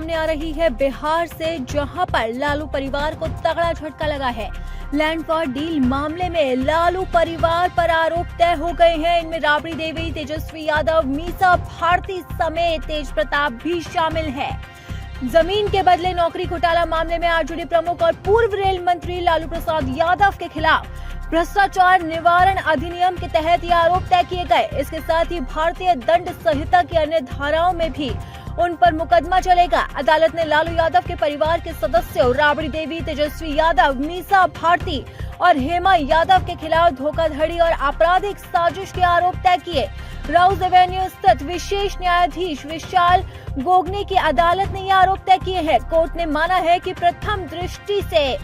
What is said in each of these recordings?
सामने आ रही है बिहार से, जहां पर लालू परिवार को तगड़ा झटका लगा है। लैंड फॉर डील मामले में लालू परिवार पर आरोप तय हो गए हैं। इनमें राबड़ी देवी, तेजस्वी यादव, मीसा भारती समेत तेज प्रताप भी शामिल है। जमीन के बदले नौकरी घोटाला मामले में आरजेडी प्रमुख और पूर्व रेल मंत्री लालू प्रसाद यादव के खिलाफ भ्रष्टाचार निवारण अधिनियम के तहत ये आरोप तय किए गए। इसके साथ ही भारतीय दंड संहिता की अन्य धाराओं में भी उन पर मुकदमा चलेगा। अदालत ने लालू यादव के परिवार के सदस्यों राबड़ी देवी, तेजस्वी यादव, मीसा भारती और हेमा यादव के खिलाफ धोखाधड़ी और आपराधिक साजिश के आरोप तय किए। राउज एवेन्यू स्थित विशेष न्यायाधीश विशाल गोगने की अदालत ने ये आरोप तय किए हैं। कोर्ट ने माना है कि प्रथम दृष्टि से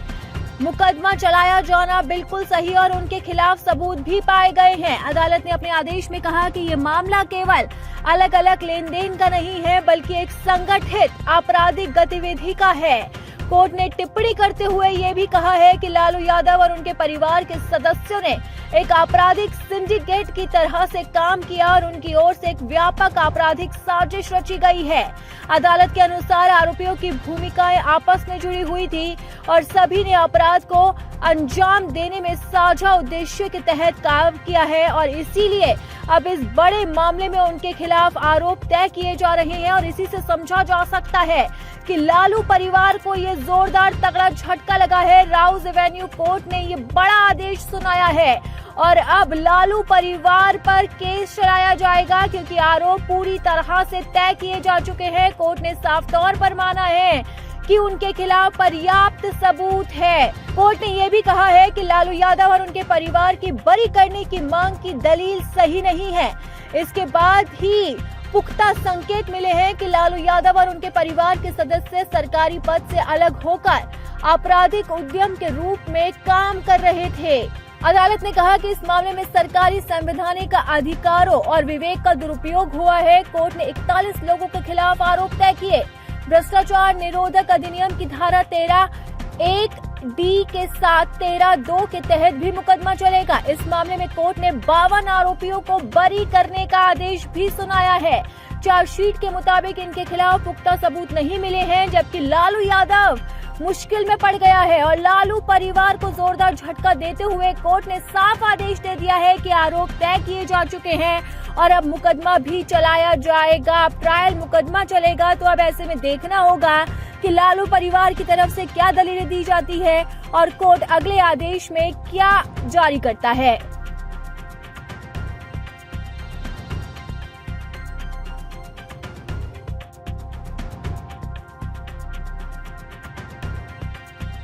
मुकदमा चलाया जाना बिल्कुल सही और उनके खिलाफ सबूत भी पाए गए हैं। अदालत ने अपने आदेश में कहा कि ये मामला केवल अलग अलग लेन देन का नहीं है, बल्कि एक संगठित आपराधिक गतिविधि का है। कोर्ट ने टिप्पणी करते हुए ये भी कहा है कि लालू यादव और उनके परिवार के सदस्यों ने एक आपराधिक सिंडिकेट की तरह से काम किया और उनकी ओर से एक व्यापक आपराधिक साजिश रची गई है। अदालत के अनुसार आरोपियों की भूमिकाएं आपस में जुड़ी हुई थी और सभी ने अपराध को अंजाम देने में साझा उद्देश्य के तहत काम किया है और इसीलिए अब इस बड़े मामले में उनके खिलाफ आरोप तय किए जा रहे हैं। और इसी से समझा जा सकता है कि लालू परिवार को ये जोरदार तगड़ा झटका लगा है। राउज एवेन्यू कोर्ट ने ये बड़ा आदेश सुनाया है और अब लालू परिवार पर केस चलाया जाएगा, क्योंकि आरोप पूरी तरह से तय किए जा चुके हैं। कोर्ट ने साफ तौर पर माना है कि उनके खिलाफ पर्याप्त सबूत है। कोर्ट ने यह भी कहा है कि लालू यादव और उनके परिवार की बरी करने की मांग की दलील सही नहीं है। इसके बाद ही पुख्ता संकेत मिले हैं कि लालू यादव और उनके परिवार के सदस्य सरकारी पद से अलग होकर आपराधिक उद्यम के रूप में काम कर रहे थे। अदालत ने कहा कि इस मामले में सरकारी संवैधानिक अधिकारों और विवेक का दुरुपयोग हुआ है। कोर्ट ने 41 लोगों के खिलाफ आरोप तय किए। भ्रष्टाचार निरोधक अधिनियम की धारा 13(1)(d) के साथ 13(2) के तहत भी मुकदमा चलेगा। इस मामले में कोर्ट ने 52 आरोपियों को बरी करने का आदेश भी सुनाया है। चार्जशीट के मुताबिक इनके खिलाफ पुख्ता सबूत नहीं मिले हैं, जबकि लालू यादव मुश्किल में पड़ गया है और लालू परिवार को जोरदार झटका देते हुए कोर्ट ने साफ आदेश दे दिया है कि आरोप तय किए जा चुके हैं और अब मुकदमा भी चलाया जाएगा। ट्रायल मुकदमा चलेगा, तो अब ऐसे में देखना होगा कि लालू परिवार की तरफ से क्या दलीलें दी जाती है और कोर्ट अगले आदेश में क्या जारी करता है।